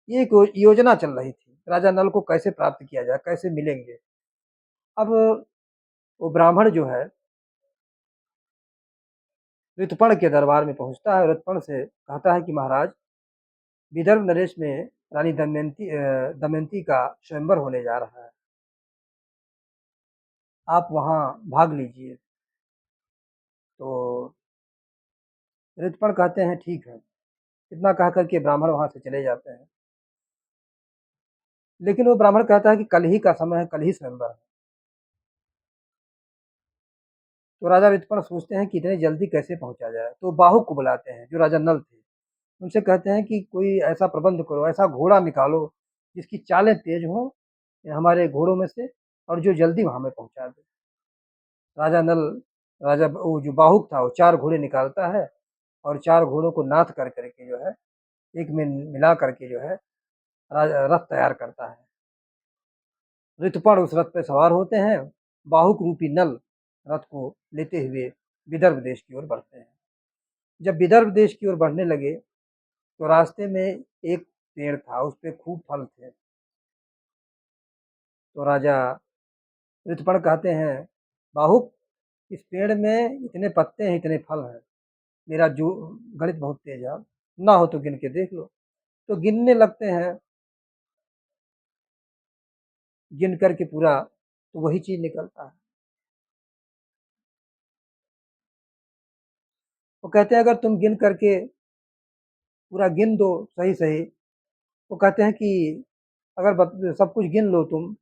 ये एक योजना चल रही थी, राजा नल को कैसे प्राप्त किया जाए, कैसे मिलेंगे। अब वो ब्राह्मण जो है ऋतुपर्ण के दरबार में पहुंचता है और ऋतुपर्ण से कहता है कि महाराज, विदर्भ नरेश में रानी दमयंती का स्वयंवर होने जा रहा है, आप वहाँ भाग लीजिए। तो ऋतुपर्ण कहते हैं ठीक है, इतना कह करके ब्राह्मण वहाँ से चले जाते हैं। लेकिन वो ब्राह्मण कहता है कि कल ही का समय है, कल ही स्वयंवर है। तो राजा ऋतुपर्ण सोचते हैं कि इतने जल्दी कैसे पहुंचा जाए, तो बाहुक को बुलाते हैं जो राजा नल थे। उनसे कहते हैं कि कोई ऐसा प्रबंध करो, ऐसा घोड़ा निकालो जिसकी चालें तेज हों हमारे घोड़ों में से, और जो जल्दी वहां में पहुंचा दे। राजा नल राजा वो जो बाहुक था वो 4 घोड़े निकालता है और 4 घोड़ों को नाथ कर करके जो है एक में मिला करके जो है रथ तैयार करता है। ऋतुपर्ण उस रथ पे सवार होते हैं, बाहुक रूपी नल रथ को लेते हुए विदर्भ देश की ओर बढ़ते हैं। जब विदर्भ देश की ओर बढ़ने लगे, तो रास्ते में एक पेड़ था, उस पे खूब फल थे। तो राजा ऋतुपर्ण कहते हैं, बाहुक, इस पेड़ में इतने पत्ते हैं, इतने फल हैं, मेरा जो गणित बहुत तेज है, ना हो तो गिन के देख लो। तो गिनने लगते हैं, गिन करके पूरा तो वही चीज निकलता है। वो कहते हैं अगर तुम गिन करके पूरा गिन दो सही सही, वो कहते हैं कि अगर सब कुछ गिन लो तुम,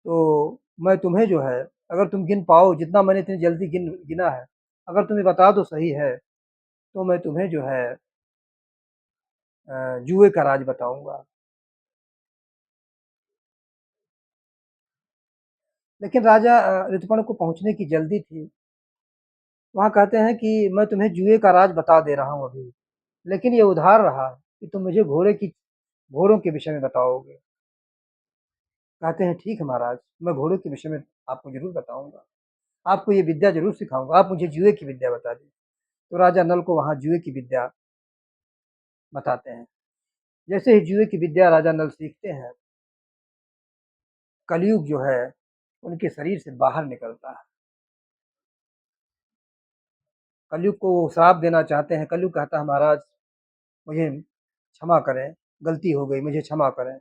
तो मैं तुम्हें जो है, अगर तुम गिन पाओ जितना मैंने इतनी जल्दी गिना है, अगर तुम्हें बता दो सही है, तो मैं तुम्हें जो है जुए का राज बताऊंगा। लेकिन राजा ऋतुपर्ण को पहुंचने की जल्दी थी। वहां कहते हैं कि मैं तुम्हें जुए का राज बता दे रहा हूं अभी, लेकिन ये उधार रहा कि तुम मुझे घोड़ों के विषय में बताओगे। कहते हैं ठीक है महाराज, मैं घोड़ों के विषय में आपको जरूर बताऊंगा, आपको ये विद्या जरूर सिखाऊंगा, आप मुझे जुए की विद्या बता दें। तो राजा नल को वहां जुए की विद्या बताते हैं। जैसे ही जुए की विद्या राजा नल सीखते हैं, कलयुग जो है उनके शरीर से बाहर निकलता है। कलयुग को वो श्राप देना चाहते हैं। कलयुग कहता है महाराज मुझे क्षमा करें, गलती हो गई, मुझे क्षमा करें,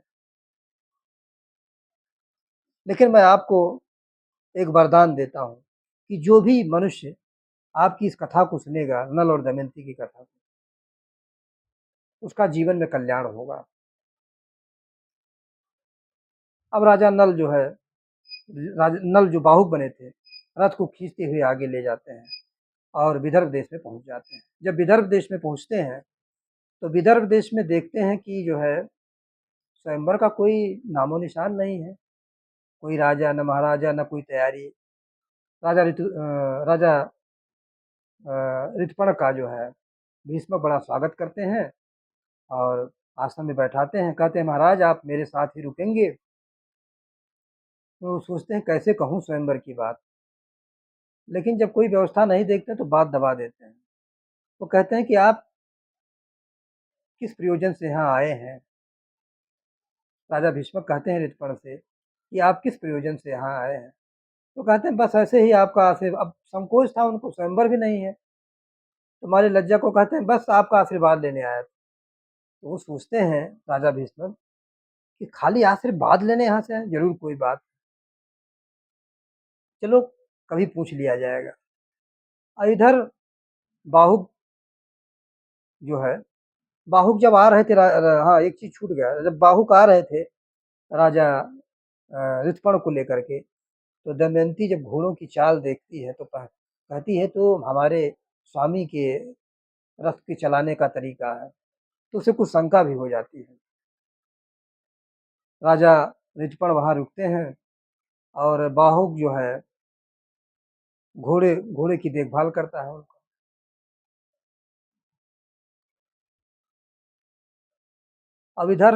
लेकिन मैं आपको एक वरदान देता हूँ कि जो भी मनुष्य आपकी इस कथा को सुनेगा, नल और दमयंती की कथा को, उसका जीवन में कल्याण होगा। अब राजा नल जो है, नल जो बाहुक बने थे, रथ को खींचते हुए आगे ले जाते हैं और विदर्भ देश में पहुंच जाते हैं। जब विदर्भ देश में पहुंचते हैं तो विदर्भ देश में देखते हैं कि जो है स्वयंवर का कोई नामो निशान नहीं है, कोई राजा न महाराजा न कोई तैयारी। राजा ऋतुपर्ण का जो है भीष्म बड़ा स्वागत करते हैं और आश्रम में बैठाते हैं। कहते हैं महाराज आप मेरे साथ ही रुकेंगे। तो सोचते हैं कैसे कहूँ स्वयंवर की बात, लेकिन जब कोई व्यवस्था नहीं देखते तो बात दबा देते हैं। वो कहते हैं कि आप किस प्रयोजन से यहाँ आए हैं। राजा भीष्मक कहते हैं ऋतुपर्ण से कि आप किस प्रयोजन से यहाँ आए हैं। तो कहते हैं बस ऐसे ही आपका आशीर्वाद। अब संकोच था उनको, स्वयंवर भी नहीं है, तुम्हारी लज्जा को कहते हैं बस आपका आशीर्वाद लेने आया था। तो वो सोचते हैं राजा भीष्मक कि खाली आशीर्वाद लेने यहाँ से आए, जरूर कोई बात, चलो कभी पूछ लिया जाएगा। और इधर बाहुक जो है, बाहुक जब आ रहे थे हाँ एक चीज छूट गया, जब बाहुक आ रहे थे राजा ऋतुपर्ण को लेकर के, तो दमयंती जब घोड़ों की चाल देखती है तो कहती है तो हमारे स्वामी के रथ के चलाने का तरीका है। तो उसे कुछ शंका भी हो जाती है। राजा ऋतुपर्ण वहां रुकते हैं और बाहुक जो है घोड़े घोड़े की देखभाल करता है उनका। अब इधर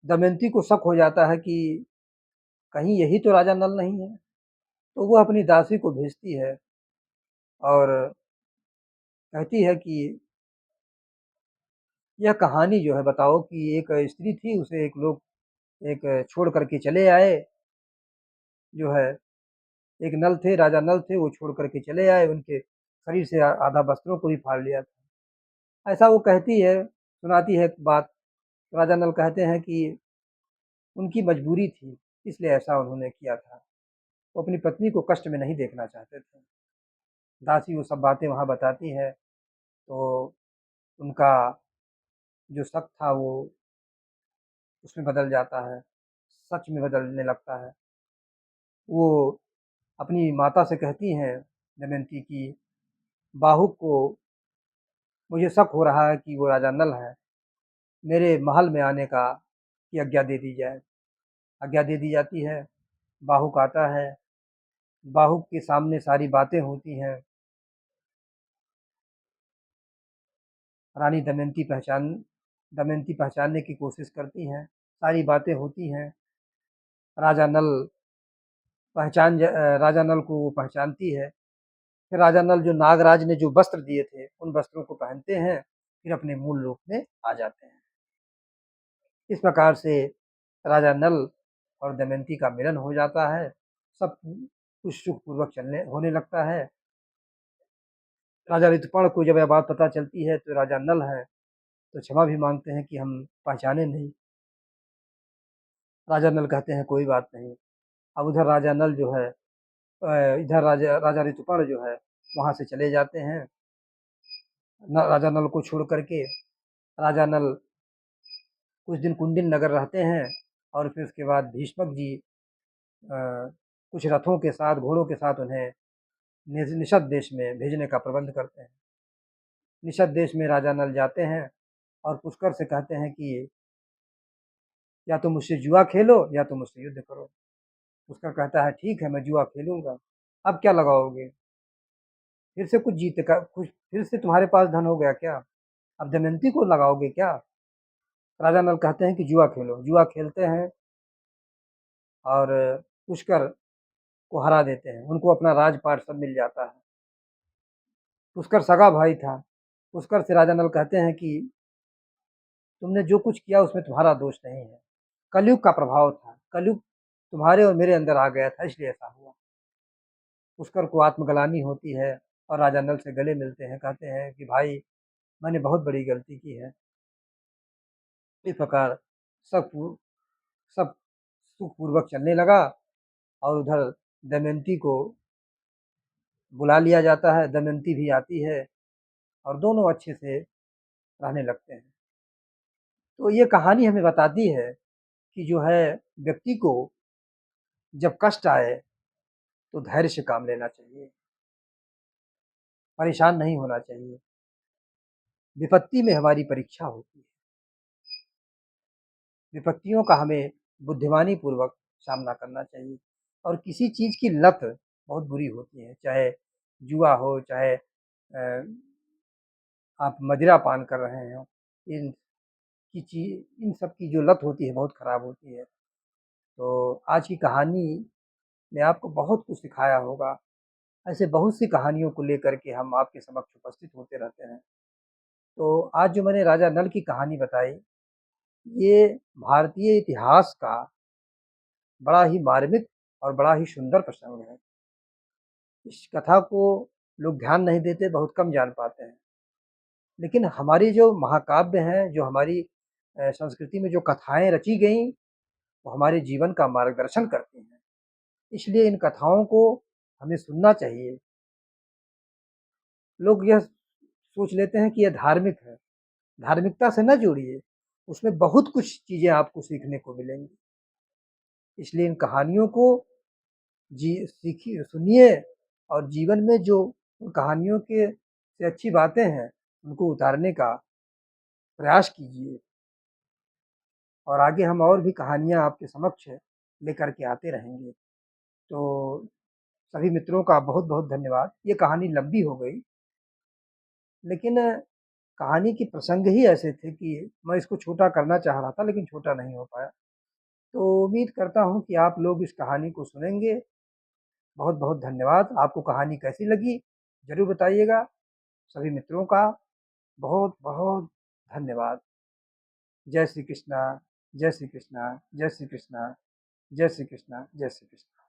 दमयंती को शक हो जाता है कि कहीं यही तो राजा नल नहीं है। तो वो अपनी दासी को भेजती है और कहती है कि यह कहानी जो है बताओ कि एक स्त्री थी, उसे एक लोग एक छोड़ करके चले आए, जो है एक नल थे, राजा नल थे, वो छोड़ करके चले आए, उनके शरीर से आधा वस्त्रों को भी फाड़ लिया था। ऐसा वो कहती है, सुनाती है बात। राजा नल कहते हैं कि उनकी मजबूरी थी, इसलिए ऐसा उन्होंने किया था, वो अपनी पत्नी को कष्ट में नहीं देखना चाहते थे। दासी वो सब बातें वहाँ बताती है तो उनका जो शक था वो उसमें बदल जाता है, सच में बदलने लगता है। वो अपनी माता से कहती हैं दमयंती की बाहुक को मुझे शक हो रहा है कि वो राजा नल है, मेरे महल में आने का की आज्ञा दे दी जाए। आज्ञा दे दी जाती है। बाहुक आता है, बाहुक के सामने सारी बातें होती हैं। रानी दमयंती पहचानने की कोशिश करती हैं, सारी बातें होती हैं। राजा नल राजा नल को वो पहचानती है। फिर राजा नल जो नागराज ने जो वस्त्र दिए थे उन वस्त्रों को पहनते हैं, फिर अपने मूल रूप में आ जाते हैं। इस प्रकार से राजा नल और दमयंती का मिलन हो जाता है। सब कुछ सुखपूर्वक चलने होने लगता है। राजा ऋतुपर्ण को जब यह बात पता चलती है तो राजा नल है तो क्षमा भी मांगते हैं कि हम पहचाने नहीं। राजा नल कहते हैं कोई बात नहीं। अब उधर राजा नल जो है इधर राजा राजा ऋतुपर्ण जो है वहां से चले जाते हैं राजा नल को छोड़ करके। राजा नल कुछ दिन कुंडिन नगर रहते हैं और फिर उसके बाद भीष्मक जी कुछ रथों के साथ घोड़ों के साथ उन्हें निषद देश में भेजने का प्रबंध करते हैं। निषद देश में राजा नल जाते हैं और पुष्कर से कहते हैं कि या तो मुझसे जुआ खेलो या तो मुझसे युद्ध करो। पुष्कर कहता है ठीक है, मैं जुआ खेलूँगा। अब क्या लगाओगे? फिर से कुछ जीत का कुछ फिर से तुम्हारे पास धन हो गया क्या? अब दमयंती को लगाओगे क्या? राजा नल कहते हैं कि जुआ खेलो। जुआ खेलते हैं और पुष्कर को हरा देते हैं। उनको अपना राजपाट सब मिल जाता है। पुष्कर सगा भाई था। पुष्कर से राजा नल कहते हैं कि तुमने जो कुछ किया उसमें तुम्हारा दोष नहीं है। कलयुग का प्रभाव था। कलयुग तुम्हारे और मेरे अंदर आ गया था, इसलिए ऐसा हुआ। पुष्कर को आत्मग्लानि होती है और राजा नल से गले मिलते हैं, कहते हैं कि भाई मैंने बहुत बड़ी गलती की है। इस प्रकार सब सब सुखपूर्वक चलने लगा और उधर दमयंती को बुला लिया जाता है। दमयंती भी आती है और दोनों अच्छे से रहने लगते हैं। तो ये कहानी हमें बताती है कि जो है व्यक्ति को जब कष्ट आए तो धैर्य से काम लेना चाहिए, परेशान नहीं होना चाहिए। विपत्ति में हमारी परीक्षा होती है। विपत्तियों का हमें बुद्धिमानी पूर्वक सामना करना चाहिए। और किसी चीज़ की लत बहुत बुरी होती है, चाहे जुआ हो, चाहे आप मदिरा पान कर रहे हो, इन इन सब की जो लत होती है बहुत खराब होती है। तो आज की कहानी ने आपको बहुत कुछ सिखाया होगा। ऐसे बहुत सी कहानियों को लेकर के हम आपके समक्ष उपस्थित होते रहते हैं। तो आज जो मैंने राजा नल की कहानी बताई, ये भारतीय इतिहास का बड़ा ही मार्मिक और बड़ा ही सुंदर प्रसंग है। इस कथा को लोग ध्यान नहीं देते, बहुत कम जान पाते हैं। लेकिन हमारी जो महाकाव्य हैं, जो हमारी संस्कृति में जो कथाएँ रची गईं, वो हमारे जीवन का मार्गदर्शन करती हैं। इसलिए इन कथाओं को हमें सुनना चाहिए। लोग यह सोच लेते हैं कि ये धार्मिक है। धार्मिकता से ना जोड़िए, उसमें बहुत कुछ चीज़ें आपको सीखने को मिलेंगी। इसलिए इन कहानियों को जी सीखिए, सुनिए और जीवन में जो उन कहानियों के से अच्छी बातें हैं, उनको उतारने का प्रयास कीजिए। और आगे हम और भी कहानियाँ आपके समक्ष लेकर के आते रहेंगे। तो सभी मित्रों का बहुत-बहुत धन्यवाद। ये कहानी लंबी हो गई, लेकिन कहानी के प्रसंग ही ऐसे थे कि मैं इसको छोटा करना चाह रहा था, लेकिन छोटा नहीं हो पाया। तो उम्मीद करता हूँ कि आप लोग इस कहानी को सुनेंगे। बहुत-बहुत धन्यवाद। आपको कहानी कैसी लगी, ज़रूर बताइएगा। सभी मित्रों का बहुत-बहुत धन्यवाद। जय श्री कृष्णा, जय श्री कृष्णा, जय श्री कृष्णा, जय श्री कृष्णा, जय श्री कृष्णा।